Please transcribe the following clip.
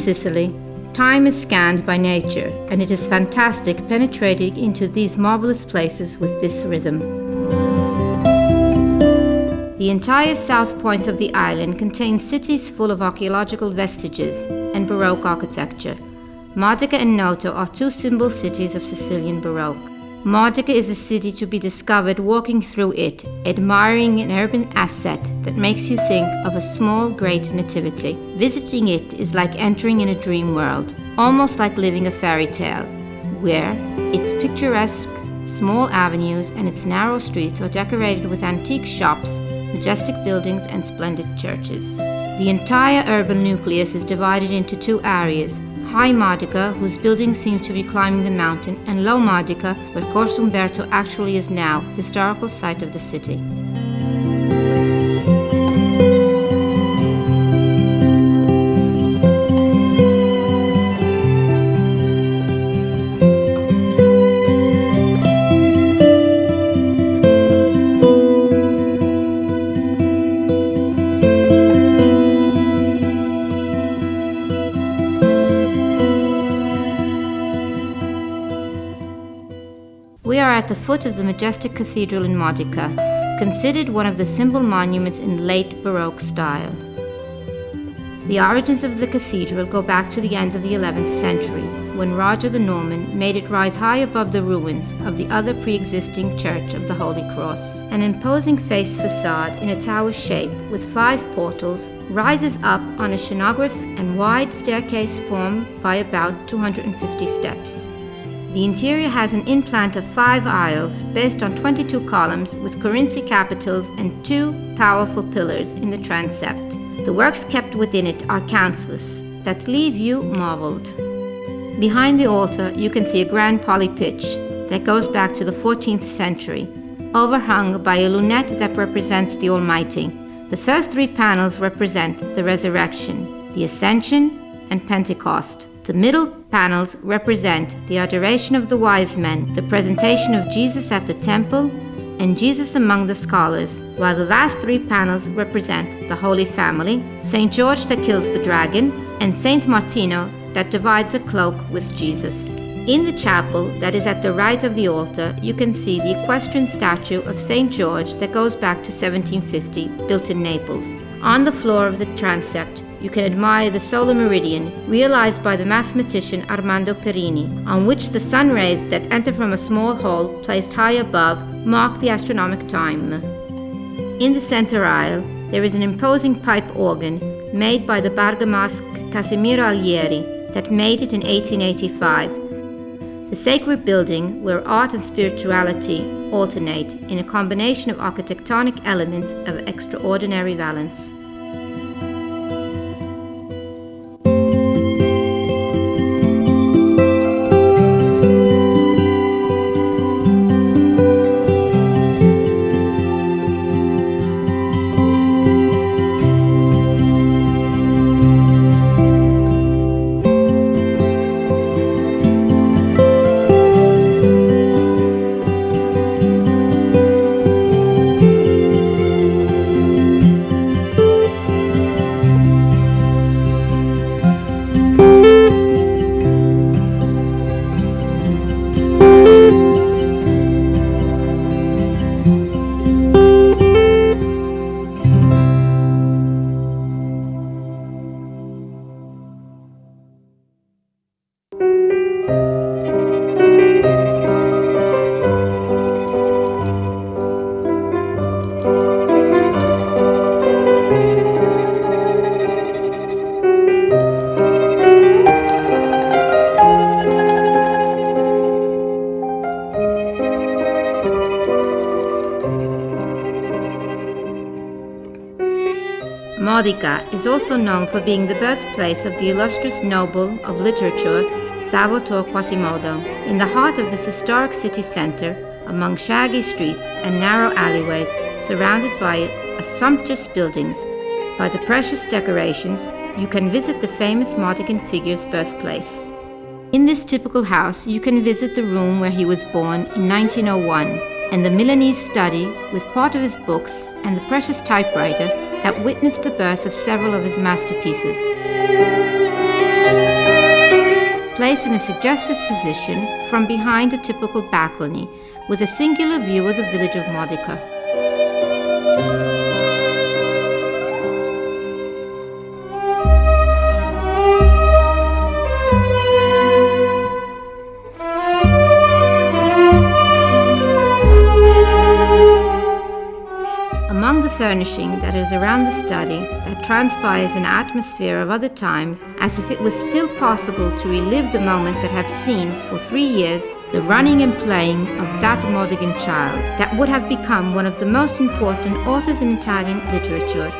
Sicily, time is scanned by nature, and it is fantastic penetrating into these marvelous places with this rhythm. The entire south point of the island contains cities full of archaeological vestiges and Baroque architecture. Modica and Noto are two symbol cities of Sicilian Baroque. Modica is a city to be discovered walking through it, admiring an urban asset that makes you think of a small, great nativity. Visiting it is like entering in a dream world, almost like living a fairy tale, where its picturesque, small avenues and its narrow streets are decorated with antique shops, majestic buildings and splendid churches. The entire urban nucleus is divided into two areas: High Modica, whose buildings seem to be climbing the mountain, and Low Modica, where Corso Umberto actually is now, historical site of the city. We are at the foot of the majestic cathedral in Modica, considered one of the symbol monuments in late Baroque style. The origins of the cathedral go back to the end of the 11th century, when Roger the Norman made it rise high above the ruins of the other pre-existing Church of the Holy Cross. An imposing face facade in a tower shape with 5 portals rises up on a scenograph and wide staircase formed by about 250 steps. The interior has an implant of 5 aisles based on 22 columns with Corinthian capitals and 2 powerful pillars in the transept. The works kept within it are countless that leave you marveled. Behind the altar you can see a grand polypitch that goes back to the 14th century, overhung by a lunette that represents the Almighty. The first 3 panels represent the Resurrection, the Ascension, and Pentecost. The middle panels represent the adoration of the wise men, the presentation of Jesus at the temple, and Jesus among the scholars, while the last 3 panels represent the Holy Family, St. George that kills the dragon, and St. Martino that divides a cloak with Jesus. In the chapel that is at the right of the altar, you can see the equestrian statue of St. George that goes back to 1750, built in Naples. On the floor of the transept, you can admire the solar meridian, realized by the mathematician Armando Perini, on which the sun rays that enter from a small hole placed high above mark the astronomic time. In the center aisle, there is an imposing pipe organ made by the Bergamasque Casimiro Allieri that made it in 1885. The sacred building where art and spirituality alternate in a combination of architectonic elements of extraordinary valence. Modica is also known for being the birthplace of the illustrious noble of literature, Salvatore Quasimodo. In the heart of this historic city center, among shaggy streets and narrow alleyways, surrounded by sumptuous buildings, by the precious decorations, you can visit the famous Modican figure's birthplace. In this typical house, you can visit the room where he was born in 1901, and the Milanese study with part of his books and the precious typewriter that witnessed the birth of several of his masterpieces. placed in a suggestive position from behind a typical balcony, with a singular view of the village of Modica. Among the furnishing that is around the study that transpires an atmosphere of other times, as if it was still possible to relive the moment that have seen for 3 years the running and playing of that Modigan child that would have become one of the most important authors in Italian literature.